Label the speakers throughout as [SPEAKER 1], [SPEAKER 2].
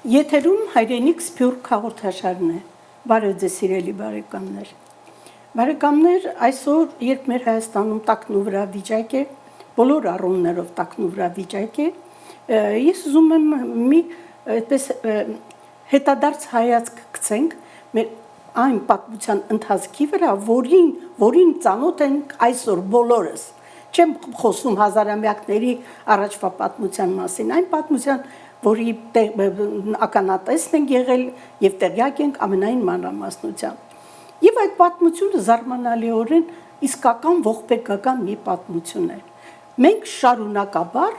[SPEAKER 1] Եթերում հայրենիք սփյուռք հաղորդաշարն է։ Բարև ձեզ սիրելի բարեկամներ։ Բարեկամներ, այսօր երբ մեր Հայաստանում տակնուվրա վիճակ է, բոլոր առումներով տակնուվրա վիճակ է, ես ուզում եմ մի այդպես հետադարձ հայացք գցենք մեր այն պատմության ընթացքի վրա, որին ծանոթ ենք այսօր բոլորս։ Չեմ խոսում հազարամյակների առաջվա պատմության մասին, այն պատմության, որի ականատեսն ենք եղել եւ տեղյակ ենք ամենայն մանրամասնությամբ։ Եվ այդ պատմությունը զարմանալիորեն իսկական ողբերգական մի պատմություն է։ Մենք շարունակաբար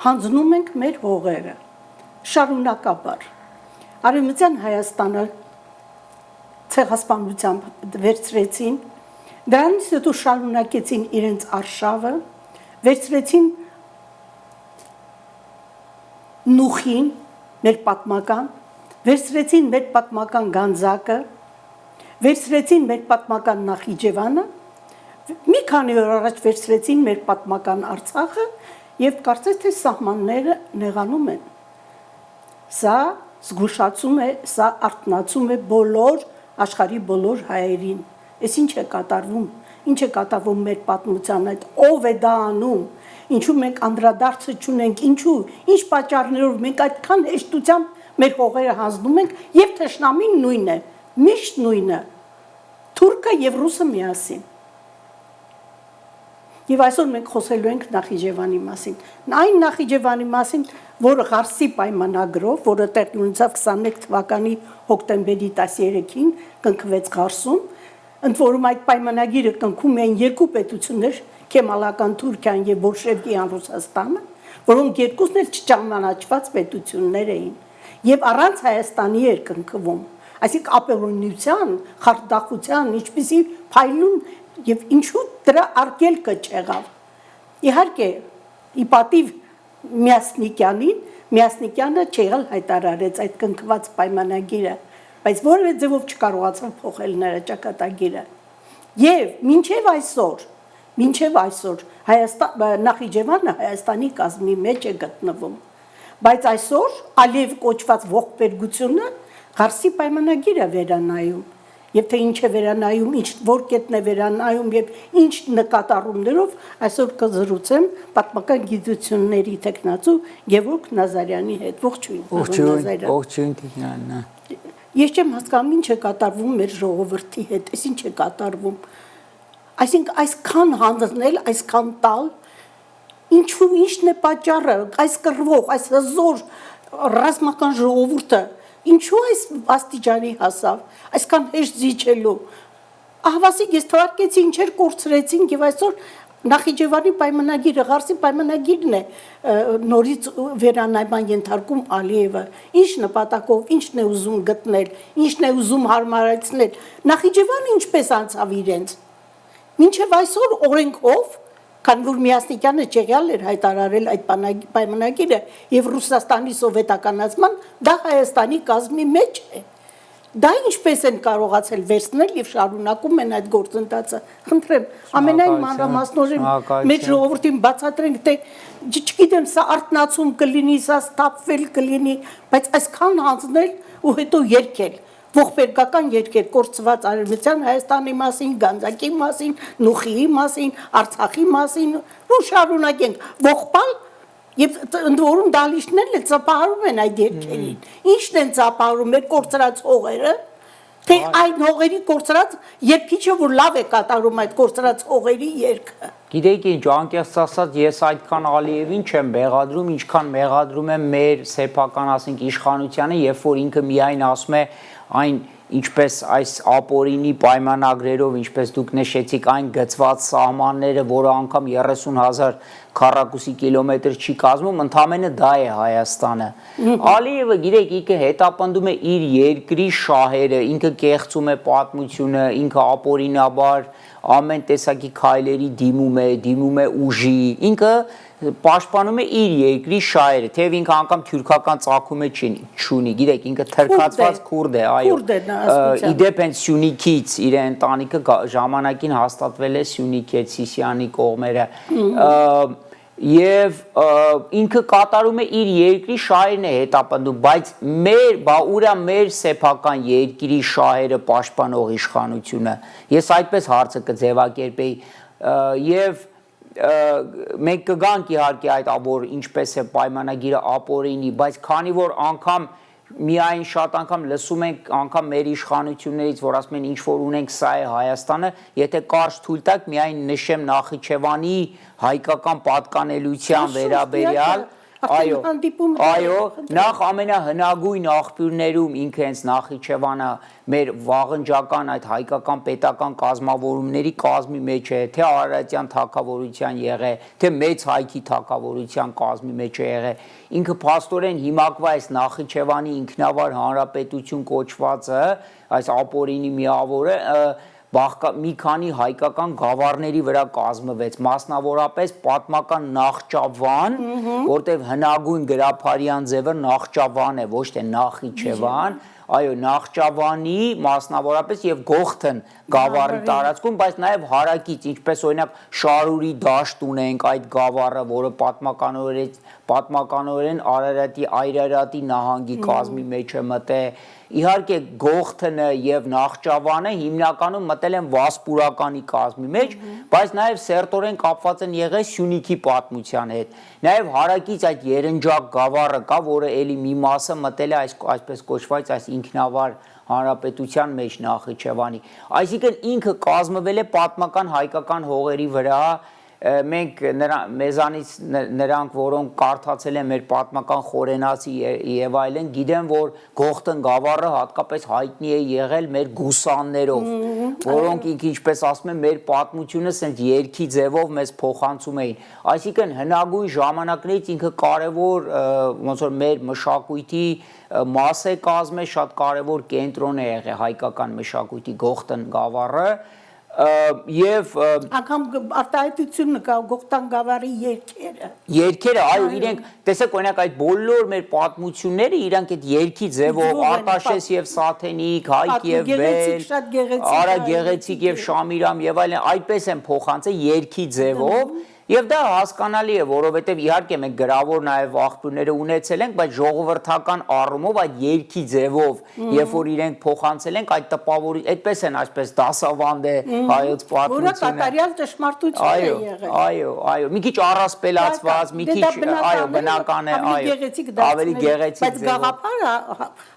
[SPEAKER 1] հանձնում ենք մեր հողերը։ Շարունակաբար։ Արևմտյան Հայաստանը ցեղասպանությամբ վերցրեցին, դրանից հետո շարունակեցին իրենց արշավը, վերցրեցին Նուխին, մեր պատմական, վերցրեցին մեր պատմական Գանձակը, վերցրեցին մեր պատմական Նախիջևանը, մի քանի օր առաջ վերցրեցին մեր պատմական Արցախը եւ կարծես թե սահմանները նեղանում են։ Սա զգուշացում է, սա արթնացում է բոլոր աշխարհի բոլոր հայերին։ Այս ինչ է կատարվում, ինչ է կատարվում մեր պատմության այդ, ով է դա անում, ինչու մենք անդրադարձը չունենք, ինչու, ինչ պատճառներով մենք այդքան հեշտությամբ մեր հողերը հանձնում ենք եւ թշնամին նույնն է, միշտ նույնը, թուրքը եւ ռուսը միասին։ Եվ այսօր մենք խոսելու ենք Նախիջևանի մասին։ Այն Նախիջևանի մասին, որը Ղարսի պայմանագրով, որը տեղի ունեցավ 21 թվականի հոկտեմբերի 13-ին կնքվեց Ղարսում, ընդ որում այդ պայմանագիրը կնքում էին երկու պետություններ, Քեմալական Թուրքիան եւ Բոլշևիկյան Ռուսաստանը, որոնք երկուսն էլ չճանաչված պետություններ էին, եւ առանց Հայաստանի էր կնքվում։ Այսինքն ապերունության, խարդախության, ինչպիսի փայլուն եւ ինչու դրա արգելքը չեղավ։ Իհարկե, ի պատիվ Միասնիկյանը չեղալ հայտարարեց այդ կնքված պայմանագիրը, բայց որևէ ձևով չկարողացավ փոխել նրա ճակատագիրը։ Եվ մինչև այսօր Նախիջևանը Հայաստանի կազմի մեջ է գտնվում։ Բայց այսօր Ալիև կոչված ողբերգությունը Ղարսի պայմանագիրը վերանայում։ Եվ թե ինչ է վերանայում, որ կետն է վերանայում եւ ինչ նկատառումներով այսօր կզրուցեմ պատմական գիտությունների տեխնացու Գևորգ Նազարյանի հետ։ Ողջույն, Նազարյան։
[SPEAKER 2] Ողջույն, Տիկնան։
[SPEAKER 1] Ես չեմ հասկանում ինչ է կատարվում մեր ժողովրդի հետ, այս ինչ է կատարվում։ Այսինքն այսքան հանձնել, այսքան տալ, ինչն է պատճառը, այս կռվող, այս հզոր ռազմական ժողովուրդը ինչու այս աստիճանի հասավ, այսքան հեշտ զիջելու։ Ահավասիկ ես թվարկեցի ինչեր կորցրեցինք եւ այսօր Նախիջևանի պայմանագիրը, Ղարսի պայմանագիրն է նորից վերանայման ենթարկում Ալիևը։ Ինչ նպատակով, ինչն է ուզում գտնել, ինչն է ուզում հարմարեցնել։ Նախիջևանը ինչպես անցավ իրենց։ Մինչև այսօր օրենքով, քանի որ Միասնիկյանը չեղյալ էր հայտարարել այդ պայմանագիրը եւ Ռուսաստանի սովետականացման, դա Հայաստանի կազմի մեջ է։ Դա ինչպես են կարողացել վերցնել եւ շարունակում են այդ գործընթացը։ Խնդրեմ, ամենայն մանրամասնորեն մեր ժողովրդին բացատրենք, թե չգիտեմ, սա արտնացում կլինի, սա ստապվել կլինի, բայց այսքան հանձնել ու հետո երկել։ Ողբերգական երկեր կորցված Արևմտյան Հայաստանի մասին, Գանձակի մասին, Նուխիի մասին, Արցախի մասին, ու շարունակենք ողբալ եւ ընդ որում դալիչներն էլ ծափահարում են այդ երկերին։ Ինչն են ծափահարում մեր կորցրած հողերը, թե այն հողերի կորցրած երկիչը որ լավ է կատարում այդ կորցրած հողերի երկը։
[SPEAKER 2] Գիտեք ինչ, անկեղծ ասած, ես այդքան Ալիևին չեմ մեղադրում, ինչքան մեղադրում եմ մեր սեփական, ասենք, իշխանությանը, երբ որ ինքը միայն ասում է այն ինչպես այս ապօրինի պայմանագրերով, ինչպես դուք նշեցիք, այն գծված սահմանները, որը անգամ 30,000 քառակուսի կիլոմետր չի կազմում, ընդամենը դա է Հայաստանը։ Ալիևը, գիտեք, ինքը հետապնդում է իր երկրի շահերը, ինքը կեղծում է պատմությունը, ինքը ապօրինաբար ամեն տեսակի քայլերի դիմում է ուժի, ինքը պաշտպանում է իր երկրի շահերը, թեև ինքը անգամ թյուրքական ծագում չունի, գիտեք, ինքը թրքացված քուրդ է, այո։ Իդեպ են Սյունիքից, իր ընտանիքը ժամանակին հաստատվել է Սյունիք հետ, Սիսիանի կողմերը։ Եվ ինքը կատարում է իր երկրի շահերն է հետապնդում, բայց ուրա մեր սեփական երկրի շահերը պաշտպանող իշխանությունը։ Ես այդպես հարցը կձևակերպեի եւ մենք կգանք իհարկե այդ որ ինչպես է պայմանագիրը ապօրինի, բայց քանի որ անգամ միայն շատ անգամ լսում ենք անգամ մեր իշխանություններից, որ ասում են ինչ որ ունենք, սա է Հայաստանը, եթե կարճ թույլ տաք միայն նշեմ Նախիջևանի հայկական պատկանելիության վերաբերյալ, այո, նախ ամենահնագույն աղբյուրներում ինքը հենց Նախիջևանը մեր վաղնջական այդ հայկական պետական կազմավորումների կազմի մեջ է, թե Արարատյան թագավորության եղե, թե Մեծ Հայքի թագավորության կազմի մեջ է եղել, ինքը փաստորեն հիմակվա այս Նախիջևանի ինքնավար հանրապետություն կոչվածը, այս ապօրինի միավորը մի քանի հայկական գավառների վրա կազմվեց, մասնավորապես պատմական Նախճավան, որտեղ հնագույն գրաբարյան ձևը Նախճավան է, ոչ թե Նախիջևան, այո, Նախճավանի մասնավորապես եւ Գողթն գավառի տարածքում, բայց նաեւ հարակից, ինչպես օրինակ Շարուրի դաշտ ունենք այդ գավառը, որը պատմականորեն Այրարատի նահանգի կազմի մեջ է մտել։ Իհարկե Գողթնը եւ Նախճավանը հիմնականում մտել են Վասպուրականի կազմի մեջ, բայց նաեւ սերտորեն կապված են եղել Սյունիքի պատմության հետ։ Նաեւ հարակից այդ Երնջակ գավառը կա, որը էլի մի մասը մտել է այսպես կոչված այս ինքնավար հանրապետության մեջ Նախիջևանի։ Այսինքն ինքը կազմվել է պատմական հայկական հողերի վրա, մենք մեզանից նրանք, որոնք կարդացել են մեր պատմական խորենացի եւ այլն, գիտեն, որ Գողթն գավառը հատկապես հայտնի է եղել մեր գուսաններով, որոնք ինքը ինչպես ասում են, մեր պատմությունը ասենք երգի ձևով մեզ փոխանցում էին։ Այսինքն հնագույն ժամանակներից ինքը կարևոր ոնց որ մեր մշակույթի մաս է կազմել, շատ կարևոր կենտրոն է եղել հայկական մշակույթի Գողթն գավառը եւ
[SPEAKER 1] անգամ արտահայտությունը կա Գողթան գավառի
[SPEAKER 2] երգերը, այո, իրենք տեսեք օրինակ այդ բոլոր մեր պատմությունները իրանք այդ երգի ձևով Արտաշես եւ Սաթենիկ, Հայկ եւ Բել, Արա Գեղեցիկ եւ Շամիրամ եւ այլն այդպես են փոխանցել երգի ձևով Եվ դա հասկանալի է, որովհետև իհարկե մենք գրավոր նաև աղբյուրները ունեցել ենք, բայց ժողովրդական առումով այդ երգի ձևով, երբ որ իրենք փոխանցել ենք, այդ տպավորի, այդպես են այսպես դասավանդ է հայոց պատմությունը։
[SPEAKER 1] Որը կատարյալ ճշմարտություն է եղել։
[SPEAKER 2] Այո, մի քիչ առասպելացված, մի քիչ այո, բնական է, ավելի գեղեցիկ
[SPEAKER 1] բայց գաղափարը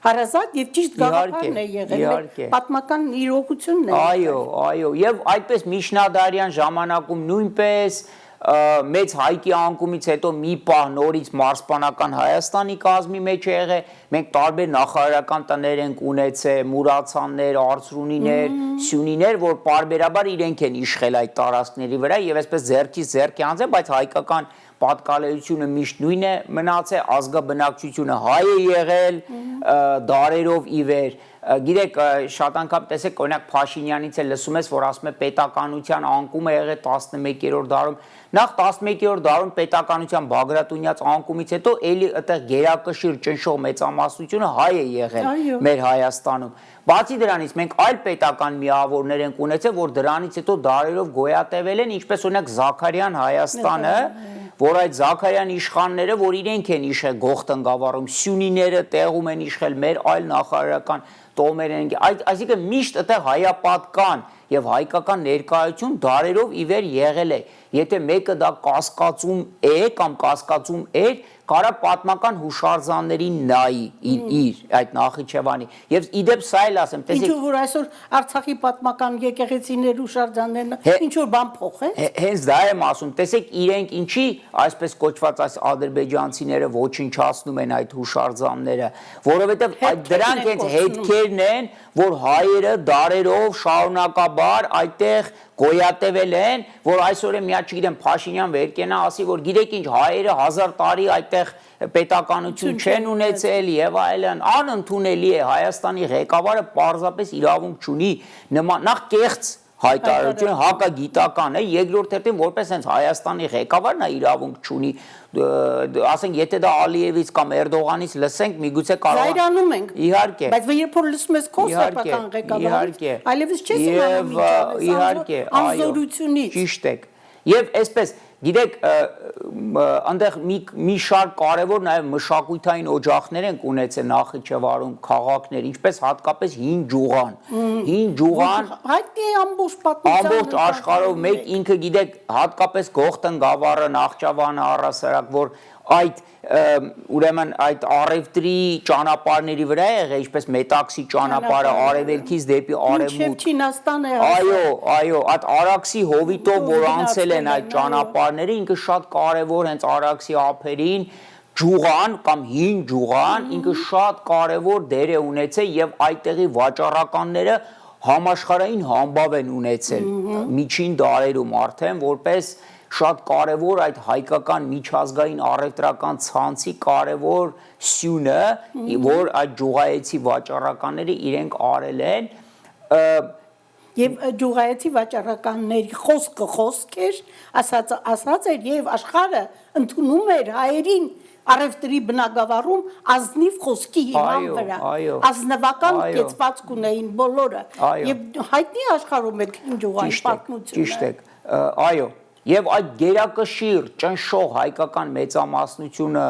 [SPEAKER 1] հարազատ եւ ճիշտ գաղափարն է եղել, պատմական իրողությունն է։
[SPEAKER 2] Այո, եւ այդպես միջնադարյան ժամանակում նույնպես Մեծ Հայկի անկումից հետո մի պահ նորից մարզպանական Հայաստանի կազմի մեջ է եղել, մենք տարբեր նախարարական տներ ենք ունեցել, Մուրացաններ, Արծրունիներ, Սյունիներ, որ պարբերաբար իրենք են իշխել այդ տարածքների վրա եւ այսպես ձեռքից ձեռքի անցել, բայց հայկական պատկալեությունը միշտ նույնն է մնացել, ազգաբնակչությունը հայ է եղել, դարերով ի վեր Գիտեք, շատ անգամ տեսեք, օրինակ Փաշինյանից էլ լսում ես, որ ասում է պետականության անկում է եղել 11-րդ դարում։ Նախ 11-րդ դարում պետականության Բագրատունյաց անկումից հետո էլի այդտեղ գերակշիռ ճնշող մեծամասնությունը հայ է եղել մեր Հայաստանում։ Բացի դրանից մենք այլ պետական միավորներ ենք ունեցել, որ դրանից հետո դարերով գոյատևել են, ինչպես օրինակ Զաքարյան Հայաստանը, որ այդ Զաքարյան իշխանները, որ իրենք են իշխել Գողթն գավառում, Սյունիները տեղում են իշխել, մեր այլ նախարարական տոմեր են, այսինքն միշտ այդտեղ հայապատկան եւ հայկական ներկայություն դարերով ի վեր եղել է։ Եթե մեկը դա կասկածում է կամ կասկածում էր, կարա պատմական հուշարձաններին նայի իր այդ Նախիջևանի եւ իդեպ սա էլ ասեմ, տեսեք,
[SPEAKER 1] ինչու որ այսօր Արցախի պատմական եկեղեցիներ հուշարձաններն ինչ որ բան փոխեց։
[SPEAKER 2] Հենց դա եմ ասում, տեսեք, իրենք ինչի այսպես կոչված այս ադրբեջանցիները ոչնչացնում են այդ հուշարձանները, որովհետեւ դրանք հենց հետքերն են, որ հայերը դարերով շարունակաբար այդտեղ գոյատևել են, որ այսօր միա չգիտեմ Փաշինյան վեր կենա ասի, որ գիտեք ինչ հայերը 1000 տարի այդտեղ պետականություն չեն ունեցել եւ այլն, անընդունելի է Հայաստանի ղեկավարը պարզապես իրավունք չունի նախ կեղծ հայտարարություն հակագիտական է, երկրորդ հերթին որպես հենց Հայաստանի ղեկավար նա իրավունք չունի, ասենք եթե դա Ալիևից կամ Էրդողանից լսենք, միգուցե կարող
[SPEAKER 1] զայրանում ենք,
[SPEAKER 2] իհարկե,
[SPEAKER 1] բայց երբ որ լսում ես քո սեփական ղեկավարը, այլևս չես իմանում
[SPEAKER 2] իհարկե,
[SPEAKER 1] անզորությունից։
[SPEAKER 2] ճիշտ եք։ Եվ այսպես գիտեք, այնտեղ մի շարք կարևոր նաև մշակութային օջախներ են ունեցել Նախիջևանում, քաղաքներ, ինչպես հատկապես Հին Ջուղան։ Հին Ջուղան
[SPEAKER 1] հայտնի է ամբողջ պատմության
[SPEAKER 2] ամբողջ աշխարհով մեկ ինքը գիտեք, հատկապես Գողթն գավառը, Նախճավանը, առհասարակ, որ այդ ուրեմն այդ արևտրի ճանապարհների վրա է եղել, ինչպես Մետաքսի ճանապարհը արևելքից դեպի արևմուտք։
[SPEAKER 1] Չինաստան է
[SPEAKER 2] Այո, այդ Արաքսի հովիտով որ անցել են այդ ճանապարհները, ինքը շատ կարևոր հենց Արաքսի ափերին Ջուղան կամ Հին Ջուղան ինքը շատ կարևոր դեր է ունեցել եւ այդտեղի վաճառականները համաշխարհային համբավ են ունեցել միջին դարերում արդեն որպես շատ կարևոր այդ հայկական միջազգային առևտրական ցանցի կարևոր սյունը, որ այդ ջուղայեցի վաճառականները իրենք արել են
[SPEAKER 1] Եվ ջուղայեցի վաճառականների խոսքը խոսք էր, ասած էր եւ աշխարհը ընդունում էր հայերին առևտրի բնագավառում ազնիվ խոսքի հիման վրա, ազնվական կեցվածք ունեին բոլորը եւ հայտնի աշխարհում է ջուղայի պատմությունը։
[SPEAKER 2] Ճիշտ եք, այո, եւ այդ գերակշիռ ճնշող հայկական մեծամասնությունը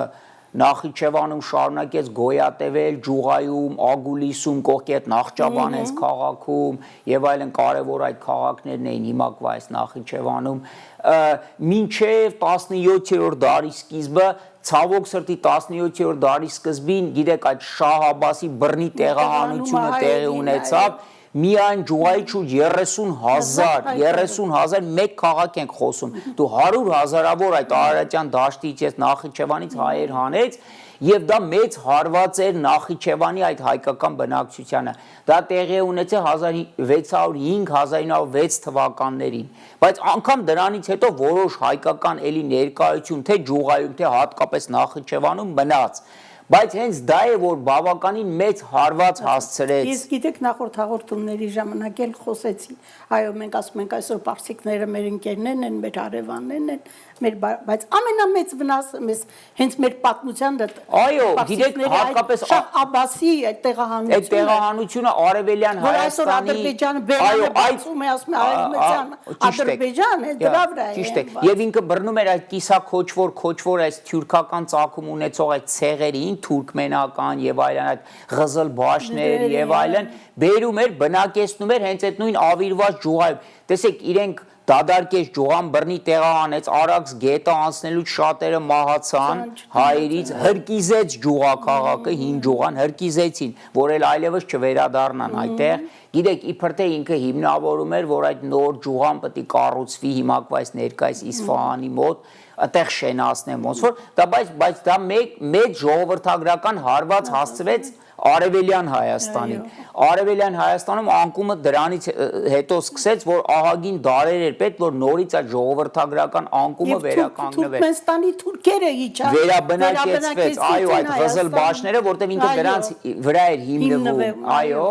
[SPEAKER 2] Նախիջևանում շարունակեց գոյատևել Ջուղայում, Ագուլիսում, կողքետ Նախճավանենց քաղաքում եւ այլն կարևոր այդ քաղաքներն էին հիմա կվայս Նախիջևանում մինչեւ 17-րդ դարի սկիզբը ցավոք սրտի 17-րդ դարի սկզբին գիտեք այդ Շահ Աբասի բռնի տեղահանությունը տեղի ունեցավ Միայն ջուղայի շուրջ 30,000 մեկ քաղաք ենք խոսում դու 100,000-ավոր այդ Արարատյան դաշտից ես Նախիջևանից հայեր հանեց եւ դա մեծ հարված էր Նախիջևանի այդ հայկական բնակչությանը դա տեղի ունեցել 1605-1906 թվականներին բայց անգամ դրանից հետո որոշ հայկական էլի ներկայություն թե ջուղայում թե հատկապես Նախիջևանում մնաց Բայց հենց դա է որ բավականին մեծ հարված հասցրեց
[SPEAKER 1] Ես գիտեք նախորդ հաղորդումների ժամանակ էլ խոսեցի այո մենք ասում ենք այսօր պարսիկները մեր ընկերներն են մեր հարևաններն են բայց ամենամեծ վնասը մեզ հենց մեր պատմության
[SPEAKER 2] այո գիտեք հատկապես
[SPEAKER 1] Շահ Աբասի այդ
[SPEAKER 2] տեղահանությունը արևելյան Հայաստանի
[SPEAKER 1] այո ասում է Ադրբեջան է դրա վրա է
[SPEAKER 2] ճիշտ է եւ ինքը բռնում էր այդ կիսաքոչվոր այս թյուրքական ծագում ունեցող այդ ցեղերին թուրքմենական եւ այլն այդ ղզլ բաշներ եւ այլն բերում էր բնակեցնում էր հենց այդ նույն ավիրված ջուղայում տեսեք իրենք դադարքեց ջուղան բռնի տեղահանեց Արաքս գետը անցնելուց շատերը մահացան հայերից հրկիզեց ջուղաքաղաքը հին ջուղան հրկիզեցին որ էլ այլևս չվերադառնան այդտեղ գիտեք իբր թե ինքը հիմնավորում էր որ այդ նոր ջուղան պետք է կառուցվի հիմա կվայս ներկայիս Իսֆահանի մոտ այդտեղ շենացնեմ ոնց որ դա բայց դա մեծ ժողովրդագրական հարված հասցվեց Արևելյան Հայաստանին Արևելյան Հայաստանում անկումը դրանից հետո սկսեց որ ահագին դարեր էր պետք որ նորից այդ ժողովրդագրական անկումը վերականգնվեր
[SPEAKER 1] Թուրքմենստանի թուրքերը իջան
[SPEAKER 2] վերաբնակեցվեց այո այդ ղզլ բաշները որտեղ ինքը դրանց վրա էր հիմնվում այո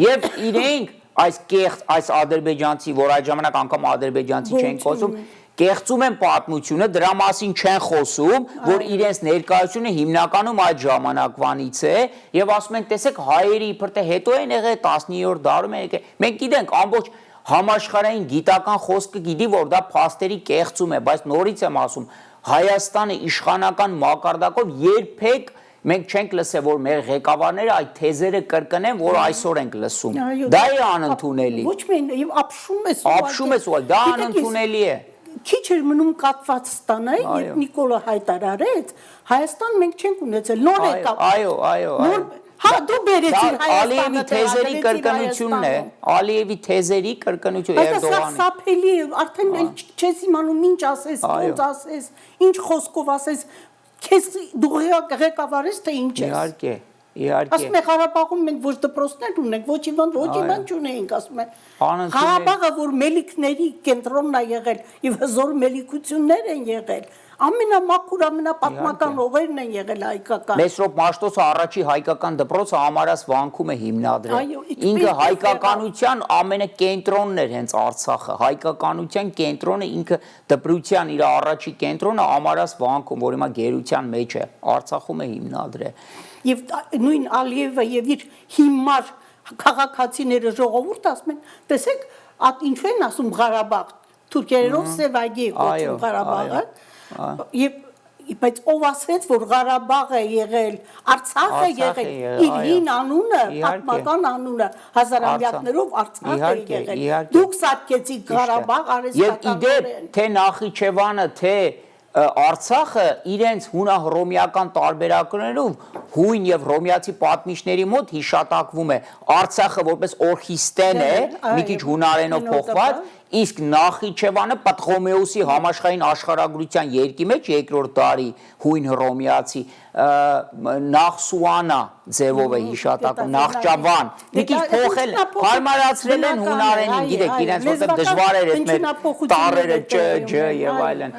[SPEAKER 2] եւ իրենք այս կեղծ այս ադրբեջանցի որ այդ ժամանակ անգամ ադրբեջանցի չեն խոսում Կեղծում են պատմությունը, դրա մասին չեն խոսում, որ իրենց ներկայությունը հիմնականում այդ ժամանակվանից է եւ ասում են, տեսեք, հայերի իբր թե հետո են եղել 19-րդ դարում են եկել։ Մենք գիտենք ամբողջ համաշխարհային գիտական խոսքը գիտի, որ դա փաստերի կեղծում է, բայց նորից եմ ասում, Հայաստանը իշխանական մակարդակով երբեք մենք չենք լսել, որ մեր ղեկավարները այդ թեզերը կրկնեն, որ այսօր ենք լսում։ Դա է անընդունելի։
[SPEAKER 1] Ոչ միայն եւ ապշում ես
[SPEAKER 2] ու դա անընդունելի է։
[SPEAKER 1] Քիչ էր մնում կապված ստանա եւ Նիկոլը հայտարարեց Հայաստան մենք չենք ունեցել նոր եկավ
[SPEAKER 2] այո
[SPEAKER 1] հա դու բերեցիր
[SPEAKER 2] Ալիևի թեզերի կրկնությունն է Ալիևի թեզերի կրկնություն
[SPEAKER 1] Էրդողանի սափելի արդեն չես իմանում ինչ ասես ոնց ասես ինչ խոսքով ասես քեզ դու ղեկավարես թե ինչ ես
[SPEAKER 2] Իհարկե
[SPEAKER 1] Ասում եք Ղարաբաղում մենք ոչ դպրոցներ ունենք, ոչ իման չունենք, ասում եք։ Ղարաբաղը որ մելիքների կենտրոնն է եղել եւ հզոր մելիքություններ են եղել, ամենամաքուր ամենապատմական օղերն են եղել հայկական։
[SPEAKER 2] Մեսրոպ Մաշտոցը առաջի հայկական դպրոցը Ամարաս վանքում է հիմնադրել։ Ինքը հայկականության ամենակենտրոնն էր հենց Արցախը, հայկականության կենտրոնը ինքը դպրության իր առաջի կենտրոնը Ամարաս վանքում, որ հիմա գերության մեջ է, Արցախում է հիմնադրել։
[SPEAKER 1] Եվ նույն Ալիևը եւ իր հիմար քաղաքացիները ժողովուրդ ասում են տեսեք ինչու են ասում Ղարաբաղ թուրքերենով Սևագի կոչում Ղարաբաղը, բայց ով ասեց, որ Ղարաբաղը եղել, Արցախը եղել, իր հին անունը, պատմական անունը, հազարամյակներով Արցախ է եղել։ Դուք սարքեցիք Ղարաբաղ արհեստականորեն։
[SPEAKER 2] Եվ իդեպ թե Նախիջևանը, թե Արցախը իրենց հունա-հռոմեական տարբերակներով հույն եւ հռոմեացի պատմիչների մոտ հիշատակվում է Արցախը որպես օրխիստեն է, մի քիչ հունարենով փոխված, իսկ Նախիջևանը Պտղոմեոսի համաշխարհային աշխարհագրության երկի մեջ երկրորդ դարի հույն հռոմեացի Նախսուանա ձևով է հիշատակում, Նախճավան, մի քիչ փոխել, հարմարացրել են հունարենին, գիտեք, իրենց որտեղ դժվար էր այդ մեր տառերը ջ եւ այլն։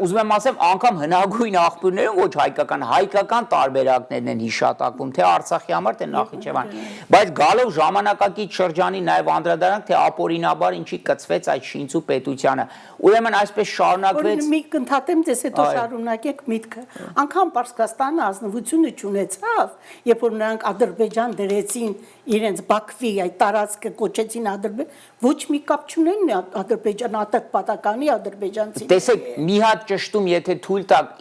[SPEAKER 2] Ուզում եմ ասեմ, անգամ հնագույն աղբյուրներում ոչ հայկական տարբերակներն են հիշատակվում, թե Արցախի համար, թե Նախիջևան։ Բայց գալով ժամանակակից շրջանի նաեւ անդրադառնանք, թե ապօրինաբար ինչի կծվեց այդ շինծու պետությանը։ Ուրեմն այսպես շարունակվեց։
[SPEAKER 1] Մի կընդհատեմ ձեզ, հետո շարունակեք միտքը։ Անկամ Պարսկաստանը ազնվությունը չունեցավ, երբ որ նրանք Ադրբեջան դրեցին իրենց Բաքվի այդ տարածքը կոչեցին Ադրբեջան, ոչ մի կապ չունեն Ադրբեջան ատակպատականի ադրբեջանցի։
[SPEAKER 2] Տեսեք, մի հատ ճշտում, եթե թույլ տաք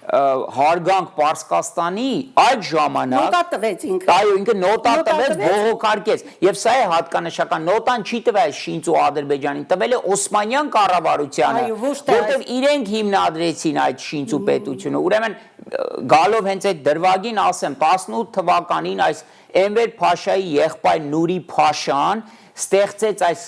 [SPEAKER 2] հարգանք Պարսկաստանի այդ ժամանակ
[SPEAKER 1] նոտա տվեց ինքը։
[SPEAKER 2] Այո, ինքը նոտա տվեց, բողոքարկեց։ Եվ սա է հատկանշական, նոտան չի տվել շինծու Ադրբեջանին, տվել է Օսմանյան կառավարությանը, որտեղ իրենք հիմնադրեցին այդ շինծու պետությունը։ Ուրեմն գալով հենց այդ դրվագին ասեմ, 18 թվականին այս Էնվեր Փաշայի եղբայր Նուրի Փաշան ստեղծեց այս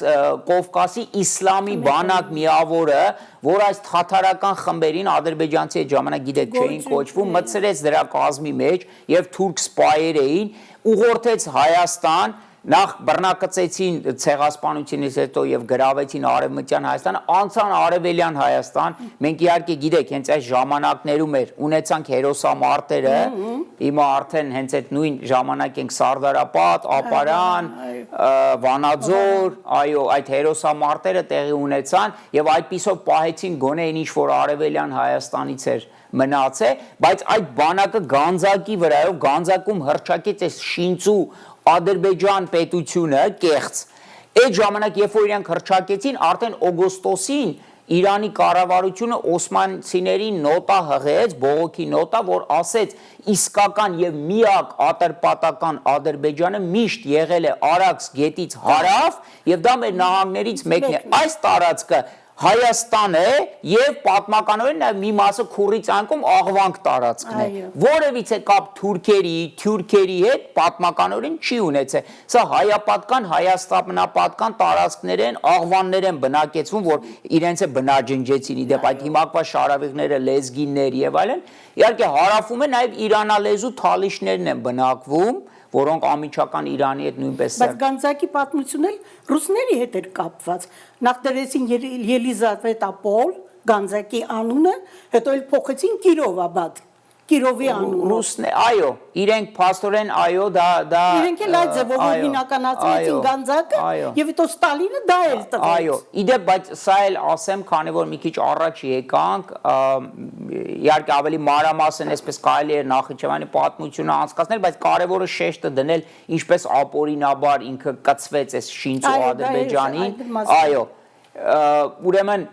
[SPEAKER 2] Կովկասի իսլամի բանակ միավորը, որ այս թաթարական խմբերին ադրբեջանցի այդ ժամանակ գիտեք չէին կոչվում, մտցրեց դրա կազմի մեջ եւ թուրք սպայեր էին, ուղղորդեց Հայաստան, նախ բռնակցեցին ցեղասպանությունից հետո եւ գրավեցին արևմտյան Հայաստանը, անցան արևելյան Հայաստան, մենք իհարկե գիտեք, հենց այս ժամանակներում էր ունեցանք հերոսամարտերը, հիմա արդեն հենց այդ նույն ժամանակ ենք Սարդարապատ, Ապարան, Վանաձոր, այո, այդ հերոսամարտերը տեղի ունեցան եւ այդպիսով պահեցին գոնե ինչ որ արևելյան Հայաստանից էր մնացել, բայց այդ բանակը Գանձակի վրայով Գանձակում հռչակեց այս շինծու Ադրբեջան պետությունը կեղծ։ Այդ ժամանակ, երբ որ իրանք հռչակեցին, արդեն օգոստոսին Իրանի կառավարությունը օսմանցիներին նոտա հղեց, բողոքի նոտա, որ ասեց իսկական եւ միակ ատրպատական Ադրբեջանը միշտ եղել է Արաքս գետից հարավ եւ դա մեր նահանգներից մեկն է։ Այս տարածքը Հայաստան է եւ պատմականորեն նաեւ մի մասը քուրից անկում աղվանք տարածքն է, որևիցե կապ թուրքերի հետ պատմականորեն չի ունեցել։ Սա հայապատկան, հայաստանապատկան տարածքներ են, աղվաններ են բնակեցվում, որ իրենց է բնաջնջեցին, իդեպ այդ հիմակվա շարավիղները, լեզգիններ եւ այլն։ Իհարկե հարավում է նաեւ իրանալեզու թալիշներն են բնակվում, որոնք ամիջական Իրանի հետ նույնպես
[SPEAKER 1] Բայց Գանձակի պատմությունն էլ ռուսների հետ էր կապված։ Նախ դրեցին Ելիզավետապոլ, Գանձակի անունը, հետո էլ փոխեցին Կիրովաբադ, Կիրովի անունը։
[SPEAKER 2] Այո, իրենք փաստորեն այո, դա
[SPEAKER 1] իրենք էլ այդ ձևով հիմնականացրեցին Գանձակը եւ հետո Ստալինը դա էլ տվեց։
[SPEAKER 2] Այո, իդեպ, բայց սա էլ ասեմ, քանի որ մի քիչ առաջ եկանք, իհարկե ավելի մանրամասն այսպես կարելի է Նախիջևանի պատմությունը անցկացնել, բայց կարևորը շեշտը դնել ինչպես ապօրինաբար ինքը կծվեց այս շինծու Ադրբեջանին։ Այո, ուրեմն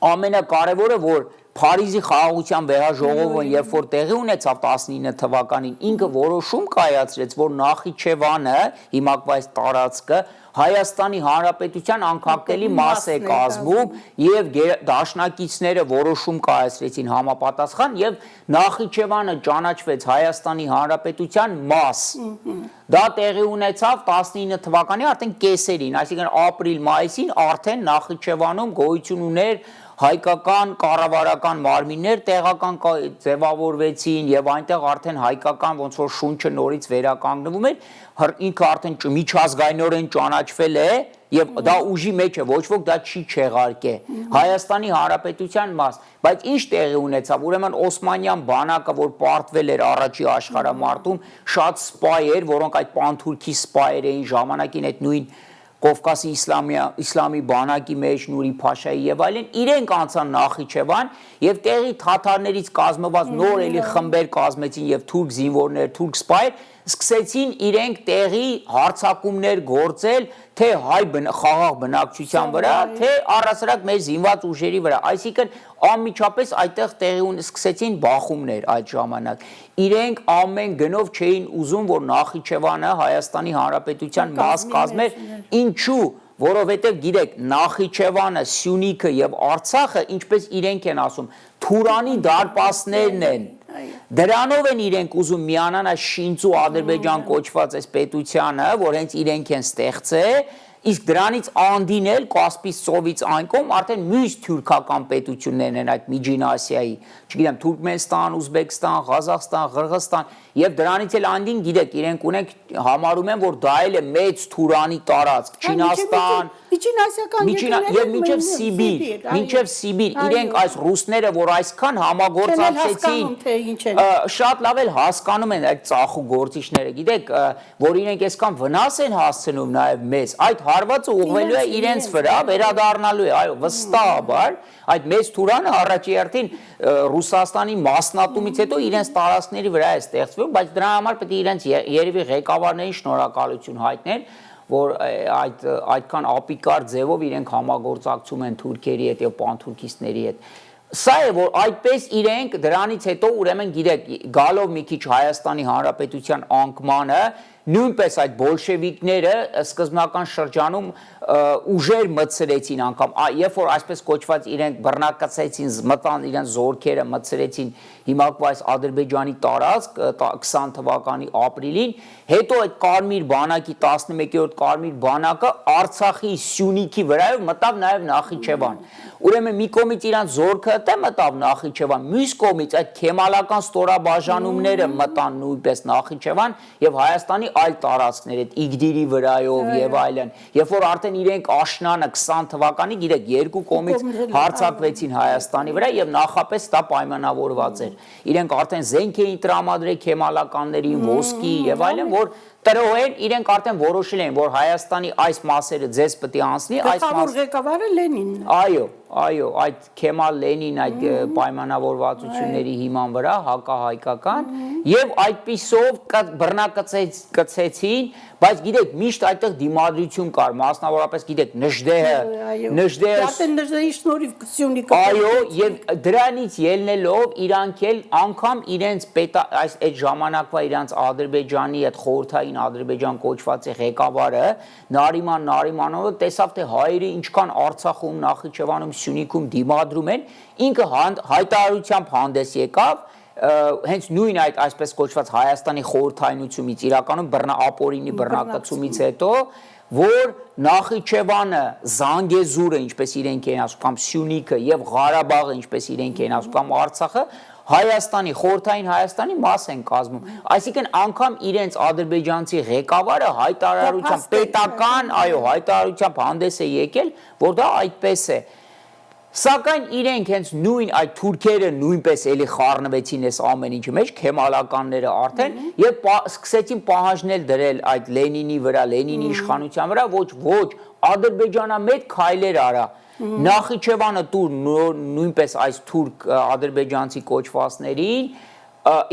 [SPEAKER 2] ամենակարևորը որ Փարիզի խաղաղության վեհաժողովը երբ որ տեղի ունեցավ 19 թվականին ինքը որոշում կայացրեց որ Նախիջևանը հիմակվա այս տարածքը Հայաստանի Հանրապետության անկախտելի մաս է կազմում եւ դաշնակիցները որոշում կայացրեցին համապատասխան եւ Նախիջևանը ճանաչվեց Հայաստանի Հանրապետության մաս դա տեղի ունեցավ 19 թվականի արդեն կեսերին այսինքն ապրիլ-մայիսին արդեն Նախիջևանում գոյություն ուներ հայկական կառավարական մարմիններ տեղական ձևավորվեցին եւ այնտեղ արդեն հայկական ոնց որ շունչը նորից վերականգնվում էր ինքը արդեն միջազգայինորեն ճանաչվել է եւ դա ուժի մեջ է ոչ ոք դա չի չեղարկե Հայաստանի Հանրապետության մաս բայց ինչ տեղի ունեցավ ուրեմն Օսմանյան բանակը որ պարտվել էր առաջի աշխարհամարտում շատ սպայեր որոնք այդ պանթուրքի սպայեր էին ժամանակին այդ նույն Կովկասի իսլամի բանակի մեջ Նուրի Փաշայի եւ այլն իրենք անցան Նախիջևան եւ տեղի թաթարներից կազմված նոր էլի խմբեր կազմեցին եւ թուրք զինվորներ, թուրք սպայեր սկսեցին իրենք տեղի հարձակումներ գործել թե հայ խաղաղ բնակչության վրա, թե առասարակ մեր զինված ուժերի վրա, այսինքն անմիջապես այդտեղ տեղի սկսեցին բախումներ այդ ժամանակ։ Իրենք ամեն գնով չէին ուզում, որ Նախիջևանը Հայաստանի Հանրապետության մաս կազմեր, ինչու, որովհետև գիտեք, Նախիջևանը, Սյունիքը եւ Արցախը, ինչպես իրենք են ասում, Թուրանի դարպասներն են։ Դրանով են իրենք ուզում միանան այս Շինծու Ադրբեջան կոչված այս պետությանը, որ հենց իրենք են ստեղծել, իսկ դրանից անդին էլ Կասպից ծովից այն կողմ արդեն մյուս թուրքական պետություններն են այդ Միջին Ասիայի, չգիտեմ, Թուրքմենստան, Ուզբեկստան, Ղազախստան, Ղրղստան եւ դրանից էլ անդին գիտեք, իրենք ունենք համարում են, որ դա էլ է մեծ Թուրանի տարածք, Չինաստան, եւ մինչեւ Սիբիր, իրենք այս ռուսները, որ այսքան համագործակցեցին, շատ լավ էլ հասկանում են այդ ծախու գործիչները, գիտեք, որ իրենք այսքան վնաս են հասցնում նաեւ մեզ, այդ հարվածը ուղղվելու է իրենց վրա, վերադառնալու է, այո, վստահաբար, այդ մեծ Թուրանը առաջի հերթին Ռուսաստանի մասնատումից հետո իրենց տարածքների վրա է ստեղծվում, բայց դրա համար պետք է իրենց երևի ղեկավարներին շնորհակալություն հայտնել, որ այդքան ապիկար ձևով իրենք համագործակցում են թուրքերի հետ եւ պանթուրքիստների հետ։ Սա է, որ այդպես իրենք դրանից հետո ուրեմն գիտեք, գալով մի քիչ Հայաստանի Հանրապետության անկմանը, նույնպես այդ բոլշևիկները սկզբնական շրջանում ուժեր մտցրեցին անգամ, երբ որ այսպես կոչված իրենք բռնակցեցին, մտան իրենց զորքերը մտցրեցին հիմակվա այս Ադրբեջանի տարածք 20 թվականի ապրիլին, հետո այդ Կարմիր բանակի 11-րդ Կարմիր բանակը Արցախի Սյունիքի վրայով մտավ նաև Նախիջևան։ Ուրեմն մի կողմից իրանց զորքը դե մտավ Նախիջևան, մյուս կողմից այդ քեմալական ստորաբաժանումները մտան նույնպես Նախիջևան եւ Հայաստանի այլ տարածքներ այդ Իգդիրի վրայով եւ այլն, երբ որ արդեն իրենք աշնանը 20 թվականի գիտեք երկու կողմից հարձակվեցին Հայաստանի վրա եւ նախապես դա պայմանավորված էր։ Իրենք արդեն զենք էին տրամադրել քեմալականներին, ոսկի եւ այլն, որ տրոհեն իրենք արդեն որոշել են, որ Հայաստանի այս մասերը ձեզ պետք է անցնի, այս մասը
[SPEAKER 1] ղեկավարը Լենինն է։
[SPEAKER 2] Այո, այդ Քեմալ Լենին այդ պայմանավորվածությունների հիման վրա հակահայկական եւ այդպիսով բռնակցեցին, բայց գիտեք, միշտ այդտեղ դիմադրություն կար, մասնավորապես գիտեք, Նժդեհը
[SPEAKER 1] արդեն Նժդեհի շնորհիվ Սյունիքը։
[SPEAKER 2] Այո, եւ դրանից ելնելով իրանք էլ անգամ իրենց այդ ժամանակվա իրանց Ադրբեջանի այդ խորհրդային Ադրբեջան կոչված է ղեկավարը Նարիման Նարիմանովը տեսավ թե հայերը ինչքան Արցախում, Նախիջևանում, Սյունիքում դիմադրում են, ինքը հայտարարությամբ հանդես եկավ հենց նույն այդ այսպես կոչված Հայաստանի խորհրդայնությունից իրականում ապօրինի բռնակցումից հետո, որ Նախիջևանը, Զանգեզուրը, ինչպես իրենք են ասում, կամ Սյունիքը եւ Ղարաբաղը, ինչպես իրենք են ասում, կամ Արցախը Հայաստանի, խորհրդային Հայաստանի մաս են կազմում։ Այսինքն անգամ իրենց ադրբեջանցի ղեկավարը հայտարարությամբ պետական, այո, հայտարարությամբ հանդես է եկել, որ դա այդպես է։ Սակայն իրենք հենց նույն այդ թուրքերը նույնպես էլի խառնվեցին այս ամեն ինչի մեջ, քեմալականները արդեն, եւ սկսեցին պահանջնել դրել այդ Լենինի վրա, Լենինի իշխանության վրա, ոչ, ադրբեջանամետ քայլեր արա։ Նախիջևանը տուր նույնպես այս թուրք ադրբեջանցի կոչվածներին,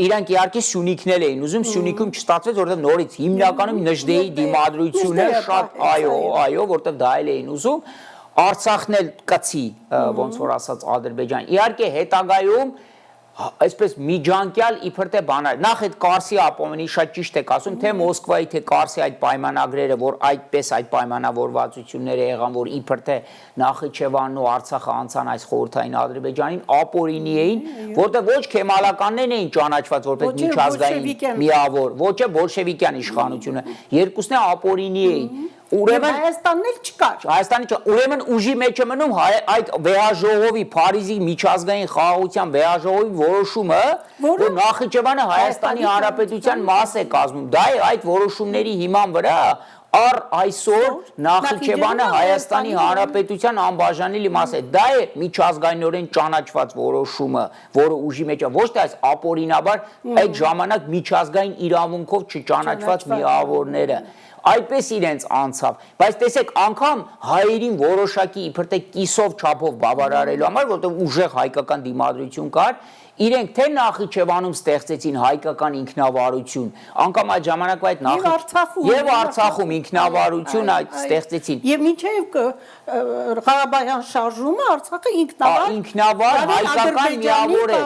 [SPEAKER 2] իրանք իհարկե Սյունիքն էին ուզում, Սյունիքում չստացվեց, որովհետև նորից հիմնականում Նժդեհի դիմադրությունը շատ, այո, որովհետև դա էլ էին ուզում, Արցախն էլ կցի, ոնց որ ասած Ադրբեջան։ Իհարկե հետագայում այսպես միջանկյալ իբր թե բանալ, նախ այդ Կարսի ապօրինի շատ ճիշտ եք ասում, թե Մոսկվայի, թե Կարսի այդ պայմանագրերը, որ այդպես այդ պայմանավորվածությունները եղան, որ իբր թե Նախիջևանն ու Արցախը անցան այս խորհրդային Ադրբեջանին, ապօրինի էին, որտեղ ոչ քեմալականներն էին ճանաչված որպես միջազգային միավոր, ոչ է բոլշևիկյան իշխանությունը, երկուսն է ապօրինի էին։
[SPEAKER 1] Ուրեմն Հայաստանն էլ չկար։
[SPEAKER 2] Հայաստանի չկար։ Ուրեմն ուժի մեջ է մնում այդ վեհաժողովի Փարիզի միջազգային խաղաղության վեհաժողովի որոշումը, որ Նախիջևանը Հայաստանի Հանրապետության մաս է կազմում։ Դա է այդ որոշումների հիման վրա առ այսօր Նախիջևանը Հայաստանի Հանրապետության անբաժանելի մաս է։ Դա է միջազգայինորեն ճանաչված որոշումը, որը ուժի մեջ է, ոչ թե այս ապօրինաբար այդ ժամանակ միջազգային իրավունքով չճանաչված միավորները։ այդպես իրենց անցավ, բայց տեսեք անգամ հայերին որոշակի իբր թե կիսով չափով բավարարելու համար, որտեղ ուժեղ հայկական դիմադրություն կար, իրենք թե Նախիջևանում ստեղծեցին հայկական ինքնավարություն, անգամ այդ ժամանակվա այդ եւ Արցախում ինքնավարություն այդ ստեղծեցին։
[SPEAKER 1] Եվ մինչև Ղարաբաղյան շարժումը Արցախը
[SPEAKER 2] ինքնավար հայկական միավոր է,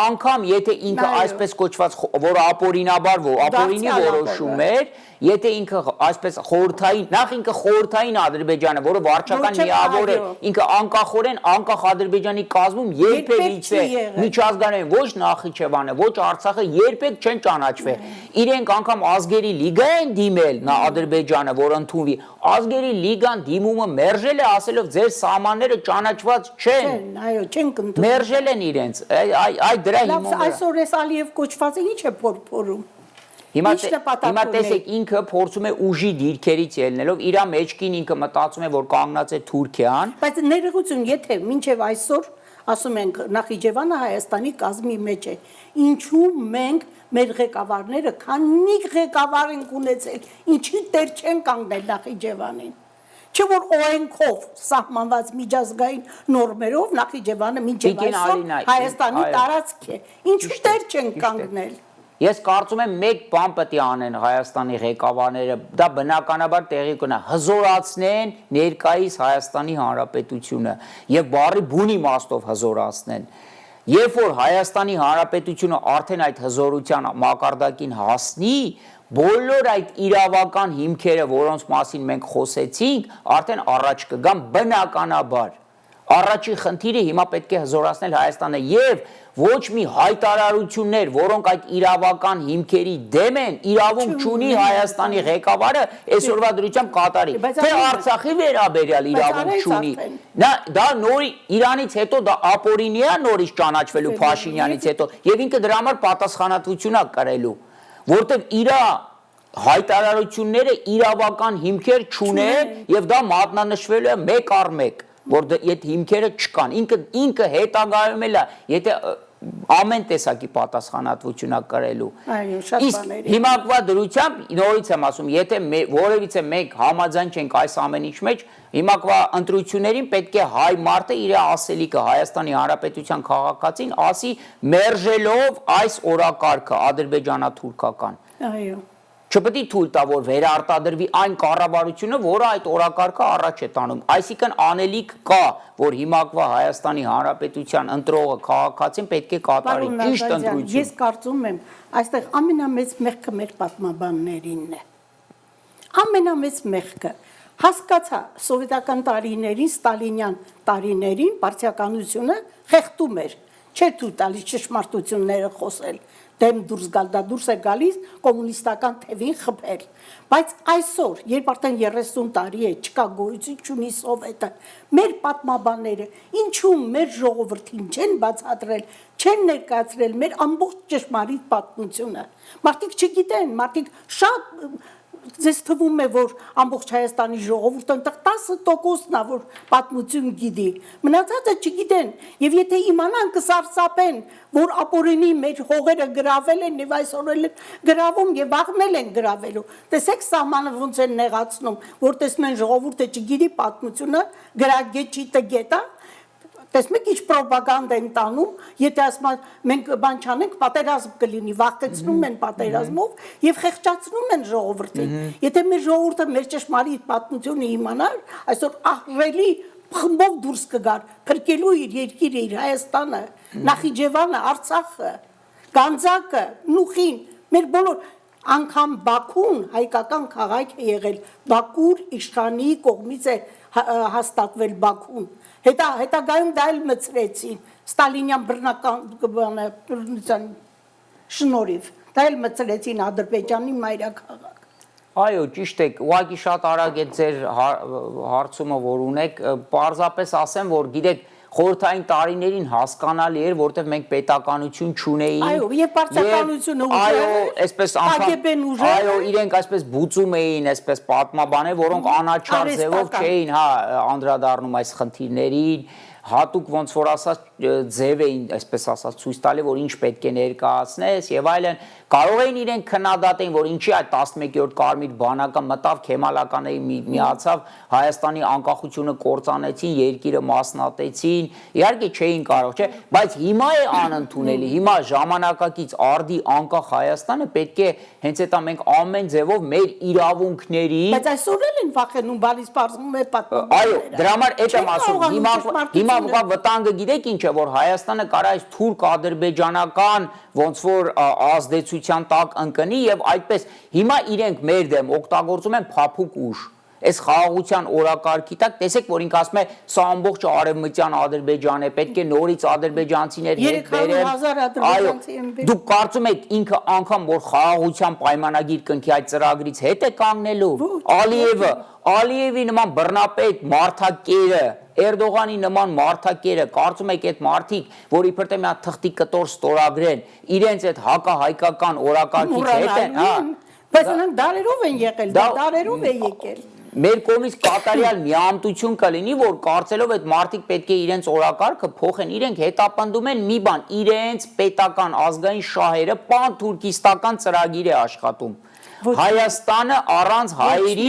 [SPEAKER 2] անգամ եթե ինքը այսպես կոչված, որ ապօրինի որոշում էր, եթե ինքը այսպես խորհրդային, նախ ինքը խորհրդային Ադրբեջանը, որը վարչական միավոր է, ինքը անկախորեն անկախ Ադրբեջանի կազմում երբևիցե միջազգային ոչ Նախիջևանը, ոչ Արցախը երբեք չեն ճանաչվել։ Իրենք անգամ ազգերի լիգա են դիմել Ադրբեջանը, որ ընդունվի։ Ազգերի լիգան դիմումը մերժել է, ասելով ձեր սահմանները ճանաչված չեն։
[SPEAKER 1] Այո, չեն կնդրում։
[SPEAKER 2] Մերժել են իրենց։ Այդ դրա հիմա
[SPEAKER 1] այսօր էս Ալիև կոչվածը ինչ է փորփորում։
[SPEAKER 2] Հիմա տեսեք ինքը փորձում է ուժի դիրքերից ելնելով իր մեջքին ինքը մտածում է որ կանգնած է Թուրքիան,
[SPEAKER 1] բայց ներողություն, եթե մինչև այսօր ասում ենք Նախիջևանը Հայաստանի կազմի մեջ է, ինչու մենք մեր ղեկավարները քանի ղեկավար են ունեցել, ինչի տեր չեն կանգնել Նախիջևանին։ Չէ որ օրենքով սահմանված միջազգային նորմերով Նախիջևանը մինչև այսօր Հայաստանի տարածք է, ինչու տեր չեն կանգնել։
[SPEAKER 2] Ես կարծում եմ մեկ բան պետք է անեն Հայաստանի ղեկավարները, դա բնականաբար տեղի կունենա, հզորացնեն ներկայիս Հայաստանի Հանրապետությունը եւ բառի բուն իմաստով հզորացնեն։ Երբ որ Հայաստանի Հանրապետությունը արդեն այդ հզորության մակարդակին հասնի, բոլոր այդ իրավական հիմքերը, որոնց մասին մենք խոսեցինք, արդեն առաջ կգան բնականաբար։ Առաջի խնդիրը հիմա պետք է հզորացնել Հայաստանը եւ ոչ մի հայտարարություններ, որոնք այդ իրավական հիմքերի դեմ են, իրավունք չունի Հայաստանի ղեկավարը այսօրվա դրությամբ կատարի, թե Արցախի վերաբերյալ իրավունք չունի։ Դա նորի Իրանից հետո դա ապօրինի է նորից ճանաչվելու Փաշինյանից հետո եւ ինքը դրա համար պատասխանատվություն է կրելու, որտեղ իր հայտարարությունները իրավական հիմքեր չունեն եւ դա մատնանշվելու է մեկ առ մեկ, որ այդ հիմքերը չկան, ինքը հետագայում էլ է, եթե ամեն տեսակի պատասխանատվություն է կրելու։
[SPEAKER 1] Այո, շատ բաներ։
[SPEAKER 2] Իսկ հիմակվա դրությամբ նորից եմ ասում, եթե որևիցե մենք համաձայն չենք այս ամեն ինչ մեջ, հիմակվա ընտրություններին պետք է հայ մարդը իր ասելիքը Հայաստանի Հանրապետության քաղաքացին ասի մերժելով այս օրակարգը ադրբեջանա-թուրքական։
[SPEAKER 1] Այո։
[SPEAKER 2] Չպետք է թույլ տա, որ վերարտադրվի այն կառավարությունը, որը այդ օրակարգը առաջ է տանում։ Այսինքն անելիք կա, որ հիմակվա Հայաստանի Հանրապետության ընտրողը քաղաքացին պետք է կատարի ճիշտ ընտրություն։
[SPEAKER 1] Ես կարծում եմ, այստեղ ամենամեծ մեղքը մեր պատմաբաններինն է։ Ամենամեծ մեղքը հասկացա սովետական տարիներին, ստալինյան տարիներին բարձրականությունը խեղդում էր, չէր թույլ տալիս ճշմարտությունները խոսել։ Դեմ դուրս գալ, դա դուրս է գալիս կոմունիստական թևին խփել։ Բայց այսօր, երբ արդեն 30 տարի է, չկա գոյություն չունի սովետը, մեր պատմաբանները ինչու մեր ժողովրդին չեն բացատրել, չեն ներկայացրել մեր ամբողջ ճշմարիտ պատմությունը։ Մարդիկ չգիտեն, մարդիկ շատ ձեզ թվում է, որ ամբողջ Հայաստանի ժողովուրդը այնտեղ 10%-ն է, որ պատմություն գիտի, մնացածը չգիտեն, եւ եթե իմանան կսարսափեն, որ ապօրինի մեր հողերը գրավել են եւ այսօր էլ գրավում եւ վաղնել են գրավելու։ Տեսեք սահմանը ոնց են նեղացնում, որ տեսնում են ժողովուրդը չգիտի պատմությունը, գրագետ չի տգետ է։ Տեսնեք ինչ ռոպագանդա են տանում, եթե ասում են մենք բան չանենք, պատերազմ կլինի, վախեցնում են պատերազմով եւ խեղճացնում են ժողովրդին։ Եթե մեր ժողովուրդը մեր ճշմարիտ պատմությունը իմանար, այսօր ահռելի խմբով դուրս կգար, փրկելու իր երկիրը, իր Հայաստանը, Նախիջևանը, Արցախը, Գանձակը, Նուխին, մեր բոլոր անգամ Բաքուն հայկական քաղաք է եղել, Բաքուր իշխանի կողմից է հաստատվել Բաքուն։ Հետագայում դա էլ մցրեցին ստալինյան բռնության շնորհիվ, դա էլ մցրեցին Ադրբեջանի մայրաքաղաք։
[SPEAKER 2] Այո, ճիշտ է, ուղղակի շատ արագ է ձեր հարցումը, որ ունեք, պարզապես ասեմ, որ գիտեք, խորհրդային տարիներին հասկանալի էր, որտեղ մենք պետականություն չունեինք։
[SPEAKER 1] Այո, եւ բարձրականությունը ուժեր։
[SPEAKER 2] Այո, այսպես անգամ, այո, իրենք այսպես բուծում էին, այսպես պատմաբաներ, որոնք անաչառ ձևով չէին, հա, անդրադառնում այս խնդիրներին, հատուկ ոնց որ ասած ձև էին, այսպես ասած, ցույց տալի, որ ինչ պետք է ներկայացնես եւ այլն, կարող էին իրենք քննադատեն, որ ինչի այդ 11-րդ կարմիր բանակը մտավ քեմալականների միացավ, Հայաստանի անկախությունը կործանեցին, երկիրը մասնատեցին, իհարկե չէին կարող, չէ, բայց հիմա է անընդունելի, հիմա ժամանակակից արդի անկախ Հայաստանը պետք է հենց այդ մենք ամեն ձևով մեր իրավունքների
[SPEAKER 1] Բայց այսօր էլ են վախենում, բալիս բարձում է պատմում։
[SPEAKER 2] Այո, դրա համար այդ եմ ասում, հիմա վտանգը գիտեք ինչ է, որ Հայաստանը կարա այս թուրք-ադրբեջանական ոնց որ ազդեցության տակ ընկնի եւ այդպես հիմա իրենք մեր դեմ օգտագործում են փափուկ ուժ այս խաղաղության օրակարգի տակ տեսեք որ ինքը ասում է սա ամբողջ արևմտյան Ադրբեջան է պետք է նորից ադրբեջանցիներ հետ բերեն այո դուք կարծում եք ինքը անգամ որ խաղաղության պայմանագիր կնքի այդ ծրագրից հետ է կանգնելու Ալիևի նման բռնապետ մարդակերը Էրդողանի նման մարդակերը կարծում եք այդ մարդիկ որ իբր թե մի հատ թղթի կտոր ստորագրեն իրենց այդ հակահայկական օրակարգից հետ են հա
[SPEAKER 1] բայց նրանք դարերով են եղել դարերով է եկել
[SPEAKER 2] Մեր կողմից կատարյալ միամտություն կլինի, որ կարծելով այդ մարդիկ պետք է իրենց օրակարգը փոխեն, իրենք հետապնդում են մի բան, իրենց պետական ազգային շահերը պան-թուրքիստական ծրագիր է աշխատում։ Հայաստանը առանց հայերի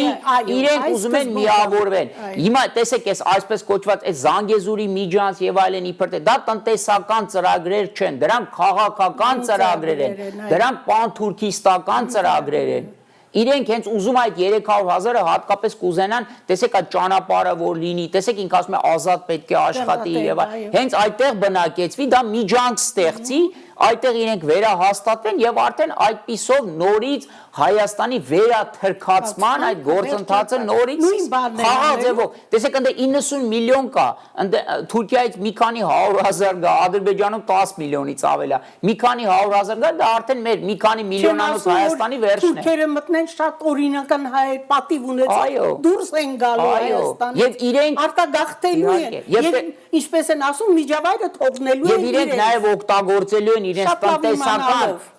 [SPEAKER 2] իրենք ուզում են միավորվեն։ Հիմա տեսեք, այսպես կոչված այս Զանգեզուրի միջանց եւ այլն իբր թե դա տնտեսական ծրագրեր չեն, դրանք քաղաքական ծրագրեր են, դրանք պան-թուրքիստական ծրագրեր են։ Իրենք հենց ուզում այդ 300,000-ը հատկապես կուզենան, տեսեք այդ ճանապարհը որ լինի, տեսեք ինքը ասում է ազատ պետք է աշխատի եւ հենց այդտեղ բնակեցվի, դա միջանց ստեղծի, այդտեղ իրենք վերահաստատվեն եւ արդեն այդպիսով նորից Հայաստանի վերաթրքացման այդ գործընթացը նորից խաղաղ ձևով տեսեք ընդ 90 միլիոն կա ընդ Թուրքիայից մի քանի 100,000 գա Ադրբեջանում 10 միլիոնից ավել է մի քանի 100,000 գա դա արդեն մեր մի քանի միլիոնանոց Հայաստանի վերջն է
[SPEAKER 1] Թուրքերը մտնեն շատ օրինական հայ պատիվ ունեցող դուրս են գալու Հայաստանից
[SPEAKER 2] եւ իրենք
[SPEAKER 1] արտագաղթելու են եւ ինչպես են ասում միջավայրը թողնելու են
[SPEAKER 2] եւ իրենք նաեւ օգտագործելու են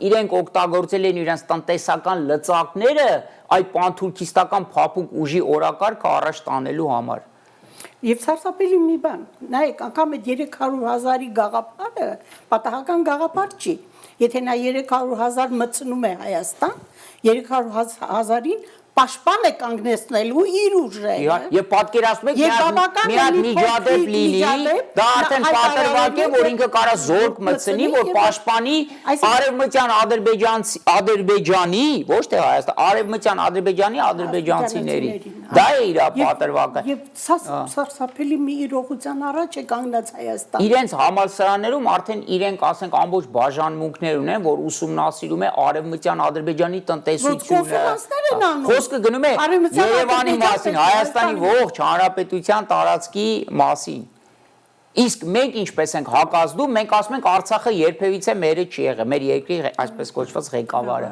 [SPEAKER 2] իրենք օգտագործել են իրենց տնտեսական լծակները այդ պանթուրքիստական փափուկ ուժի օրակարգը առաջ տանելու համար։
[SPEAKER 1] Եվ սարսափելի մի բան, նայեք, անգամ այդ 300,000-ի գաղափարը պատահական գաղափար չի։ Եթե նա 300,000 մտցնում է Հայաստան, 300,000-ին պաշտպան է կանգնեցնելու իր ուժերը։
[SPEAKER 2] Եվ պատկերացնում եք մի հատ միջադեպ լինի, դա արդեն պատրվակ է, որ ինքը կարա զորք մտցնի, որ պաշտպանի արևմտյան Ադրբեջանի, ոչ թե Հայաստան, արևմտյան Ադրբեջանի ադրբեջանցիների։ Դա է իր պատրվակը։
[SPEAKER 1] Եվ սարսափելի մի իրողության առաջ է կանգնած Հայաստանը։
[SPEAKER 2] Իրենց համալսարաններում արդեն իրենք ասենք ամբողջ բաժանմունքներ ունեն, որ ուսումնասիրում է արևմտյան Ադրբեջանի տնտեսությունը։ Խոսքը գնում է Երևանի մասին, Հայաստանի ողջ հանրապետության տարածքի մասին։ Իսկ մենք ինչպես ենք հակազդում, մենք ասում ենք Արցախը երբևիցե մերը չի եղել, մեր երկրի այսպես կոչված ղեկավարը։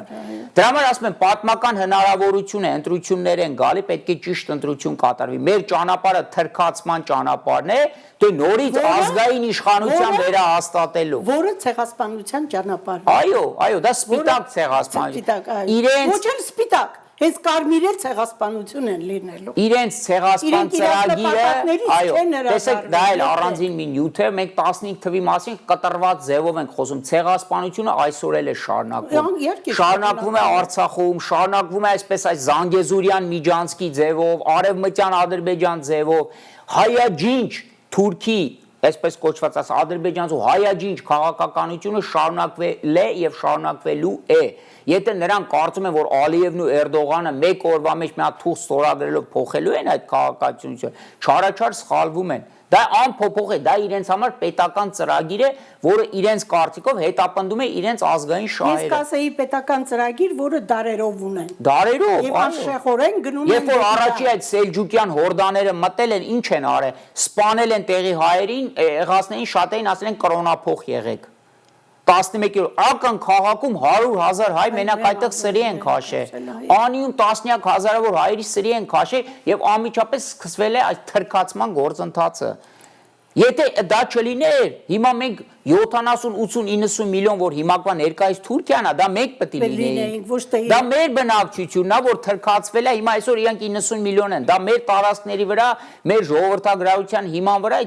[SPEAKER 2] Դրա համար ասում են պատմական հնարավորություն է, ընտրություններ են գալի, պետք է ճիշտ ընտրություն կատարվի։ Մեր ճանապարհը թրքացման ճանապարհն է, դե նորից ազգային իշխանության վերահաստատելու։
[SPEAKER 1] Որը ցեղասպանության ճանապարհն է։
[SPEAKER 2] Այո, դա սպիտակ ցեղասպանություն։
[SPEAKER 1] Ոչ էլ սպիտակ Հենց կարմիր ցեղասպանություն են լինելու։
[SPEAKER 2] Իրենց ցեղասպան ծրագիրը, այո, տեսեք, դա էլ առանձին մի նյութ է, մենք 15 թվի մասին կտրված ձևով ենք խոսում։ Ցեղասպանությունը այսօր էլ է շարունակվում։ Շարունակվում է Արցախում, շարունակվում է այսպես այս Զանգեզուրյան միջանցքի ձևով, արևմտյան Ադրբեջան ձևով, հայաջինչ Թուրքի այսպես կոչված ադրբեջանցու հայաջինչ քաղաքականությունը շարունակվել է եւ շարունակվելու է։ Եթե նրանք կարծում են, որ Ալիևն ու Էրդողանը մեկ օրվա մեջ մի հատ թուղթ ստորագրելով փոխելու են այդ քաղաքականությունը, չարաչար սխալվում են։ Դա անփոփոխ է, դա իրենց համար պետական ծրագիր է, որը իրենց կարծիքով հետապնդում է իրենց ազգային շահերը։
[SPEAKER 1] Ես կասեի պետական ծրագիր, որը դարերով ունեն։
[SPEAKER 2] Դարերով,
[SPEAKER 1] եւ անշեղորեն գնում են։
[SPEAKER 2] Երբ որ առաջի այդ սելջուկյան հորդաները մտել են, ինչ են արել, սպանել են տեղի հայերին, եղածներին շատերին ասել են կրոնափոխ եղեք։ 11 ական քաղաքում 100,000 հայ մենակ այդտեղ սրի են քաշել։ Անիում տասնյակ հազարավոր հայերի սրի են քաշել եւ անմիջապես սկսվել է այդ թրքացման գործընթացը։ Եթե դա չլիներ, հիմա մենք 70, 80, 90 միլիոն, որ հիմակվա ներկայիս Թուրքիան է, դա մենք պետք է լինեինք։ Դա մեր բնակչությունն է, որ թրքացվել է, հիմա այսօր իրանք 90 միլիոն են։ Դա մեր տարածքների վրա, մեր ժողովրդագրայության հիման վրա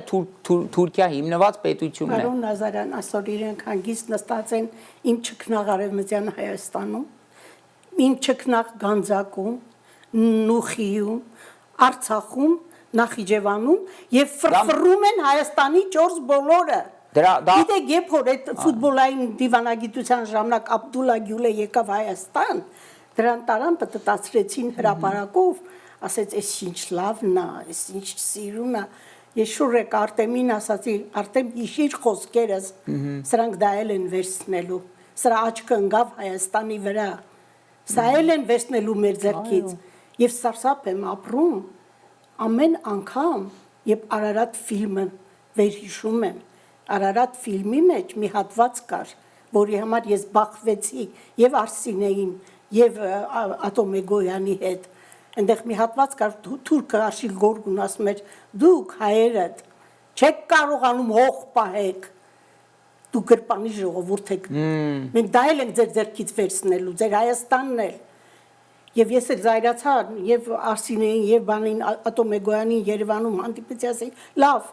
[SPEAKER 2] Թուրքիա հիմնված պետությունն է։
[SPEAKER 1] Պարոն Նազարյան, այսօր իրենք հանգիստ նստած են իմ չքնաղ Արևմտյան Հայաստանում, իմ չքնաղ Գանձակում, Նուխիում, Արցախում, Նախիջևանում եւ ֆրֆռում են Հայաստանի 4 բոլորը։ Գիտեք, երբ որ այդ ֆուտբոլային դիվանագիտության ժամանակ Աբդուլլա Գյուլը եկավ Հայաստան, դրան տարան պատտացրեցին հրապարակով, ասեց, «Էս ինչ լավն է, էս ինչ սիրուն է»։ Ես շուրեք Արտեմին ասացի, Արտեմ իշիր խոսքերս, սրանք դա էլ են վերցնելու։ Սրա աչքը ընկավ Հայաստանի վրա։ Սա էլ են վերցնելու մեր ձեռքից։ Եվ սարսափ եմ ապրում ամեն անգամ, երբ Արարատ ֆիլմը վերհիշում եմ, Արարատ ֆիլմի մեջ մի հատված կար, որի համար ես բախվեցի եւ Արսինեին, եւ Ատոմե Գոյանի հետ։ Այնտեղ մի հատված կար, թուրքը Աշիլ Գորգուն ասում էր, դուք հայերդ չեք կարողանում հող պահեք, դու գրպանի ժողովուրդ եք։ Մենք դա էլ ենք ձեր ձեռքից վերցնելու, ձեր Հայաստանն էլ։ Եվ ես էլ զայրացա եւ Արսինեին եւ բանին Ատոմե Գոյանին Երևանում հանդիպեցի, ասեի, լավ,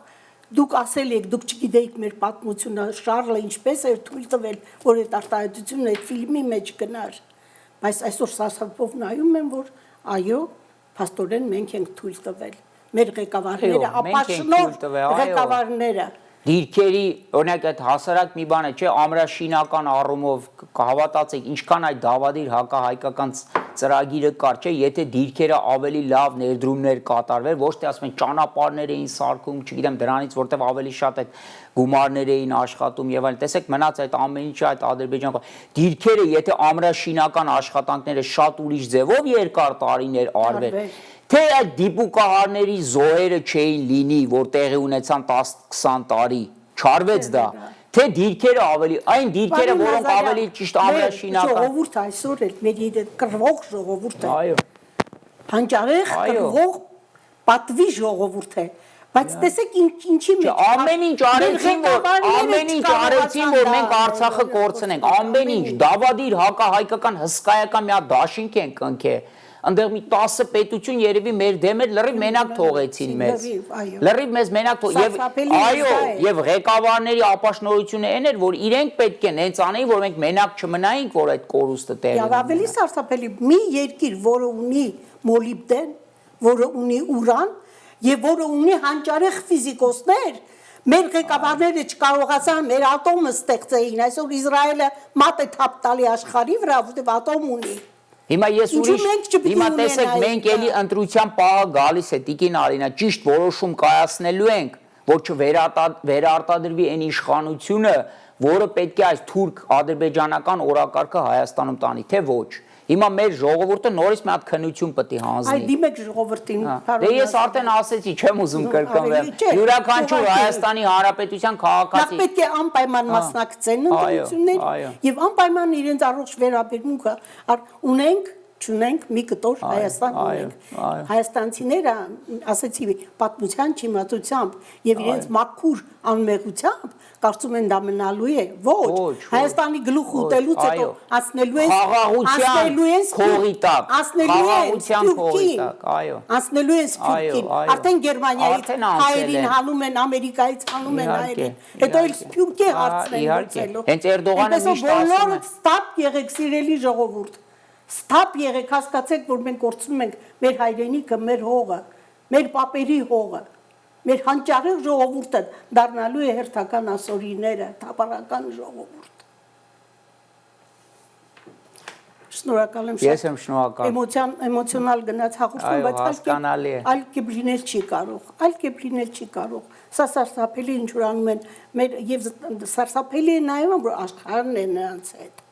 [SPEAKER 1] դուք ասել եք, դուք չգիտեիք մեր պատմությունը, Շարլը ինչպես էր թույլ տվել, որ այդ արտահայտությունը այդ ֆիլմի մեջ գնար։ Բայց այսօր սարսափով նայում եմ, որ այո, փաստորեն մենք ենք թույլ տվել։ Մեր ղեկավարները, ապաշնոր ղեկավարները։
[SPEAKER 2] Դիրքերի, օրինակ այդ հասարակ մի բան է, չէ, ամրաշինական առումով հավատացեք, ինչքան այդ դավադիր հակահայկական ծրագիրը կար, չէ, եթե դիրքերը ավելի լավ ներդրումներ կատարվեր, ոչ թե ասում են ճանապարհներ էին սարքում, չգիտեմ, դրանից որտեվ ավելի շատ այդ գումարներ էին աշխատում եւ այլն։ Տեսեք, մնաց այդ ամեն ինչը այդ Ադրբեջան դիրքերը, եթե ամրաշինական աշխատանքները շատ ուրիշ ձևով երկար տարիներ արվեր, թե այդ դիպուկահարների զոհերը չէին լինի, որ տեղի ունեցան 10-20 տարի, չարվեց դա, թե դիրքերը ավելի, այն դիրքերը, որոնք ավելի ճիշտ ամրաշինական։
[SPEAKER 1] Ժողովուրդը այսօր էլ մեր կռվող ժողովուրդ է։
[SPEAKER 2] Այո։
[SPEAKER 1] Հանճարեղ կռվող պատվի ժողովուրդ է։ Բայց տեսեք ինչի մեջ
[SPEAKER 2] ամեն ինչ արեցին, որ մենք Արցախը կորցնենք, ամեն ինչ, դավադիր հակահայկական հսկայական մի հատ դաշինք են կնքել։ Այնտեղ մի 10 պետություն երևի մեր դեմ էր, լրիվ մենակ թողեցին մեզ։ Լրիվ մեզ մենակ թող եւ այո, եւ ղեկավարների ապաշնորհությունը այն էր, որ իրենք պետք է հենց անեին, որ մենք մենակ չմնայինք, որ այդ կորուստը տեղի ունենա։
[SPEAKER 1] Ավելի սարսափելի մի երկիր, որը ունի մոլիբդեն, որը ունի ուրան եւ որը ունի հանճարեղ ֆիզիկոսներ, մեր ղեկավարները չկարողացան մեր ատոմը ստեղծեին, այսօր Իսրայելը մատ է թափ տալի աշխարհի վրա, որտեղ ատոմ ունի։
[SPEAKER 2] Հիմա ես ուրիշ, հիմա տեսեք, մենք էլի ընտրության պահը գալիս է, Տիկին Արինա, ճիշտ որոշում կայացնելու ենք, որ չվերարտադրվի այն իշխանությունը, որը պետք է այս թուրք-ադրբեջանական օրակարգը Հայաստանում տանի, թե ոչ։ Հիմա մեր ժողովուրդը նորից մի հատ քննություն պետք է հանձնի։
[SPEAKER 1] Այ դիմեք ժողովրդին։
[SPEAKER 2] Դե ես արդեն ասեցի, չեմ ուզում կրկնվել։ Յուրաքանչյուր Հայաստանի Հանրապետության քաղաքացի։
[SPEAKER 1] Նախ պետք է անպայման մասնակցեն ընտրություններին եւ անպայման իրենց առողջ վերաբերմունքը ունենք, չունենք մի կտոր Հայաստան ունենք։ Հայաստանցիները, ասեցի, պատմության չիմացությամբ եւ իրենց մաքուր անմեղությամբ կարծում են դա մնալու է։ Ոչ, Հայաստանի գլուխ ուտելուց հետո անցնելու են անցնելու են Սփյուռքին, արդեն Գերմանիայից հայերին հանում են, Ամերիկայից հանում են հայերին, հետո էլ Սփյուռքի հարցն են լուծելու։
[SPEAKER 2] Հենց Էրդողանը միշտ ասում է,
[SPEAKER 1] բոլորը ստապ եղեք սիրելի ժողովուրդ, ստապ եղեք, հասկացեք, որ մենք կորցնում ենք մեր հայրենիքը, մեր հողը, մեր պապերի հողը։ Մեր հանճարեղ ժողովուրդը դառնալու է հերթական ասորիները, թափառական ժողովուրդ։ Շնորհակալ եմ շատ։
[SPEAKER 2] Ես եմ շնորհակալ։
[SPEAKER 1] Էմոցիոնալ գնաց հաղորդում, բայց այլ կերպ լինել չի կարող, այլ կերպ լինել չի կարող։ Սա սարսափելի ինչ որ անում են մեր եւ սարսափելի է նաեւ որ աշխարհն է նրանց հետ։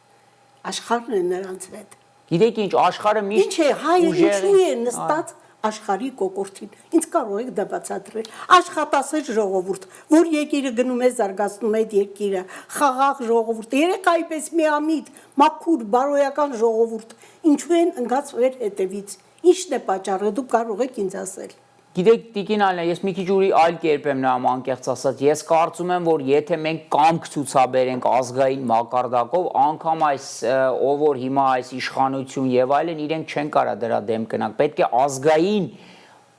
[SPEAKER 1] Աշխարհն է նրանց հետ։
[SPEAKER 2] Գիտեք ինչ, աշխարհը միշտ
[SPEAKER 1] ինչ է, հայը ինչու է նստած աշխարհի կոկորտին։ Ինչ կարող եք դա բացատրել։ Աշխատասեր ժողովուրդ, որ երկիրը գնում է զարգացնում այդ երկիրը, խաղաղ ժողովուրդ, երեքայի պես միամիտ, մաքուր, բարոյական ժողովուրդ, ինչու են ընկած վեր հետևից։ Ինչն է պատճառը, դուք կարող եք ինձ ասել։
[SPEAKER 2] Գիտեք, Տիկին Ալինա, ես մի քիչ ուրի այլ կերպ եմ նայում անկեղծ ասած։ Ես կարծում եմ, որ եթե մենք կամք ցուցաբերենք ազգային մակարդակով, անգամ այս ով որ հիմա այս իշխանություն եւ այլն իրենք չեն կարա դրա դեմ կնանք։ Պետք է ազգային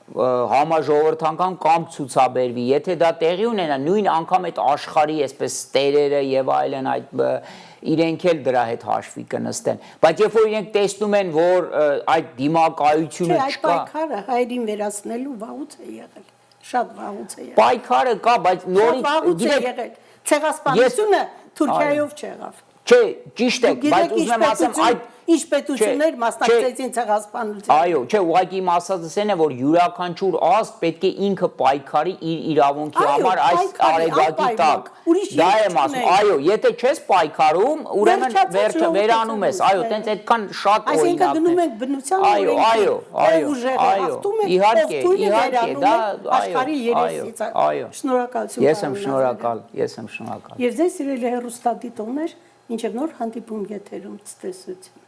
[SPEAKER 2] համաժողովրդական կամք ցուցաբերվի։ Եթե դա տեղի ունենա, նույն անգամ այդ աշխարհի այսպես տերերը եւ այլն այդ իրենք էլ դրա հետ հաշվի կնստեն, բայց երբ որ իրենք տեսնում են, որ այդ դիմակայությունը
[SPEAKER 1] Այդ
[SPEAKER 2] չկա,
[SPEAKER 1] պայքարը հայերին վերացնելու վաղուց է եղել, շատ վաղուց է եղել։
[SPEAKER 2] պայքարը կա, բայց
[SPEAKER 1] Վաղուց է եղել։ Ցեղասպանությունը Թուրքիայով չեղավ։
[SPEAKER 2] Չէ, ճիշտ է, բայց ուզում եմ ասեմ այդ
[SPEAKER 1] ինչ պետություններ մասնակցեցին ցեղասպանության։
[SPEAKER 2] Այո, չէ, ուղղակի իմ ասածս այն է, որ յուրաքանչյուր ազգ պետք է ինքը պայքարի իր իրավունքի համար այս արեգակի տակ։ Դա եմ ասում, այո, եթե չես պայքարում, ուրեմն վերջը վերանում ես, այո, տենց այդքան շատ օրինակ է։
[SPEAKER 1] Այսինքն գնում ենք բնության
[SPEAKER 2] այո, իհարկե, դա
[SPEAKER 1] աշխարհի երեսից։ Շնորհակալություն։
[SPEAKER 2] Ես եմ շնորհակալ։
[SPEAKER 1] Եվ ձեզ սիրելի հեռուստադիտողներ, մինչև նոր հանդիպում եթերում ցտեսություն։